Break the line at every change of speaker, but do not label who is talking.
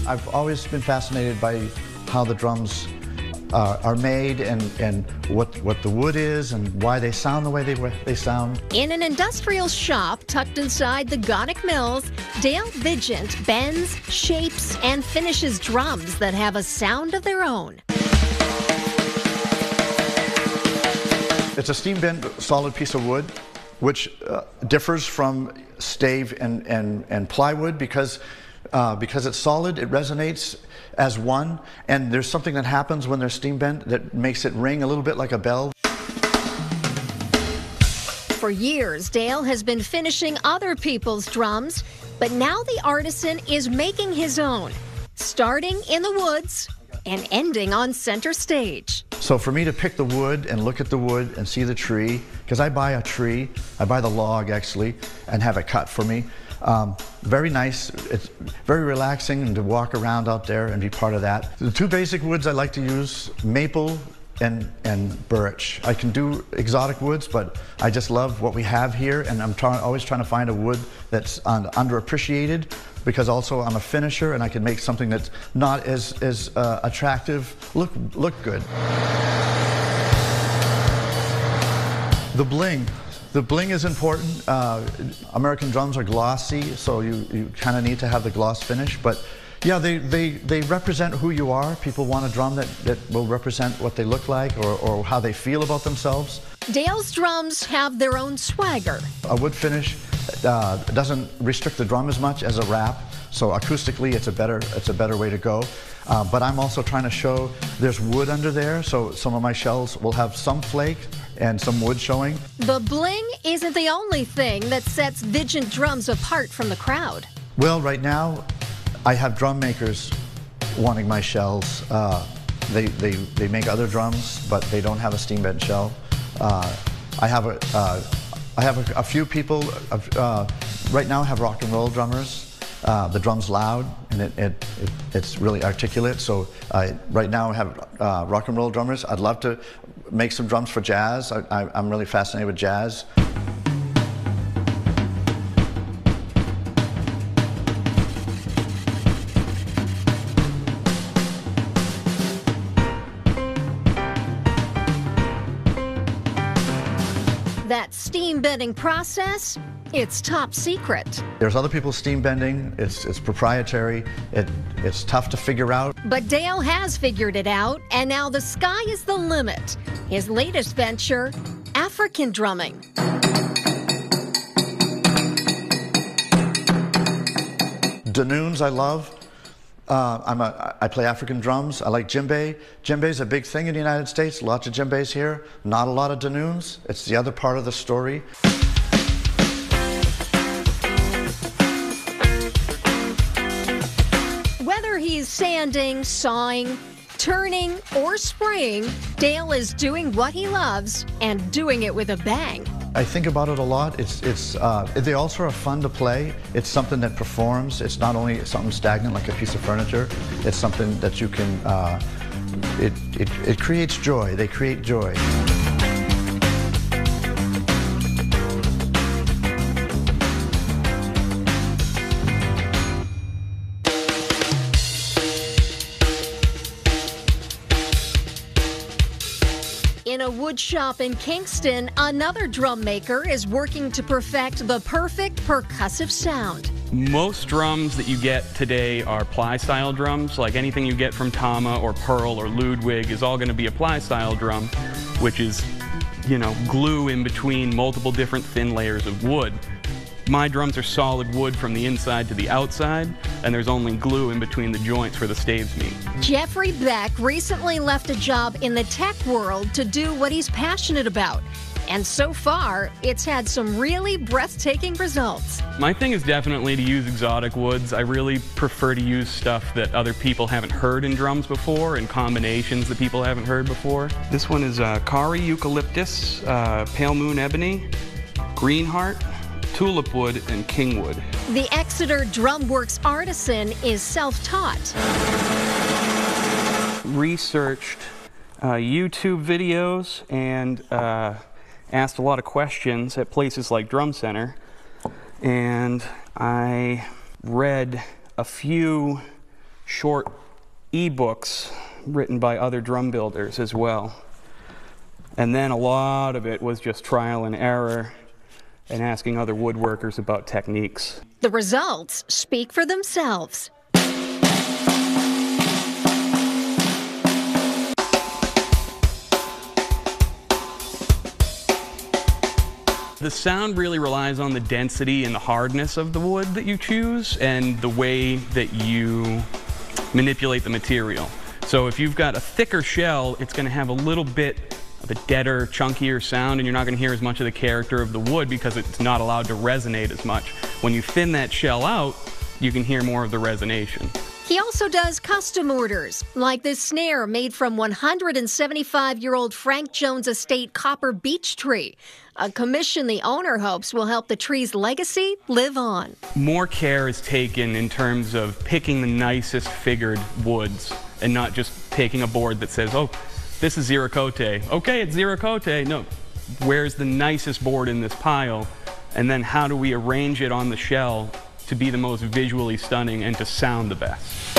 I've always been fascinated by how the drums are made and what the wood is and why they sound the way they sound.
In an industrial shop tucked inside the Gonick Mills, Dale Vigent bends, shapes, and finishes drums that have a sound of their own.
It's a steam bent solid piece of wood, which differs from stave and plywood because it's solid, it resonates as one, and there's something that happens when they're steam bent that makes it ring a little bit like a bell.
For years, Dale has been finishing other people's drums, but now the artisan is making his own, starting in the woods and ending on center stage.
So for me to pick the wood and look at the wood and see the tree, because I buy a tree, I buy the log actually, and have it cut for me. Very nice, it's very relaxing and to walk around out there and be part of that. The two basic woods I like to use, maple and birch. I can do exotic woods, but I just love what we have here, and I'm always trying to find a wood that's underappreciated, because also I'm a finisher and I can make something that's not as attractive look good. The bling. The bling is important. American drums are glossy, so you kind of need to have the gloss finish, but yeah, they represent who you are. People want a drum that will represent what they look like or how they feel about themselves.
Dale's drums have their own swagger.
A wood finish doesn't restrict the drum as much as a wrap, so acoustically it's a better way to go. But I'm also trying to show there's wood under there, so some of my shells will have some flake and some wood showing.
The bling isn't the only thing that sets Vigent drums apart from the crowd.
Well, right now I have drum makers wanting my shells. They make other drums, but they don't have a steam bent shell. I have a few people. Right now I have rock and roll drummers. The drum's loud and it's really articulate. So right now I have rock and roll drummers. I'd love to make some drums for jazz. I'm really fascinated with jazz.
That steam bending process, it's top secret.
There's other people steam bending. It's proprietary. It's tough to figure out.
But Dale has figured it out, and now the sky is the limit. His latest venture, African drumming.
Danoons I love. I play African drums. I like djembe. Djembe is a big thing in the United States. Lots of djembes here. Not a lot of danoons. It's the other part of the story.
Whether he's sanding, sawing, turning, or spraying, Dale is doing what he loves and doing it with a bang.
I think about it a lot. They also are fun to play. It's something that performs. It's not only something stagnant like a piece of furniture. It's something that you can, it creates joy. They create joy.
In a wood shop in Kingston, another drum maker is working to perfect the perfect percussive sound.
Most drums that you get today are ply-style drums. Like anything you get from Tama or Pearl or Ludwig is all going to be a ply-style drum, which is, you know, glue in between multiple different thin layers of wood. My drums are solid wood from the inside to the outside, and there's only glue in between the joints where the staves meet.
Jeffrey Beck recently left a job in the tech world to do what he's passionate about. And so far, it's had some really breathtaking results.
My thing is definitely to use exotic woods. I really prefer to use stuff that other people haven't heard in drums before and combinations that people haven't heard before. This one is Kari eucalyptus, pale moon ebony, greenheart, tulip wood, and kingwood.
The Exeter Drumworks artisan is self-taught.
Researched YouTube videos and asked a lot of questions at places like Drum Center, and I read a few short ebooks written by other drum builders as well. And then a lot of it was just trial and error and asking other woodworkers about techniques.
The results speak for themselves.
The sound really relies on the density and the hardness of the wood that you choose and the way that you manipulate the material. So if you've got a thicker shell, it's going to have a little bit of a deader, chunkier sound, and you're not going to hear as much of the character of the wood because it's not allowed to resonate as much. When you thin that shell out, you can hear more of the resonation.
He also does custom orders, like this snare made from 175-year-old Frank Jones Estate copper beech tree, a commission the owner hopes will help the tree's legacy live on.
More care is taken in terms of picking the nicest figured woods and not just taking a board that says, oh, this is Ziricote. Okay, it's Ziricote. No, where's the nicest board in this pile? And then how do we arrange it on the shell to be the most visually stunning and to sound the best?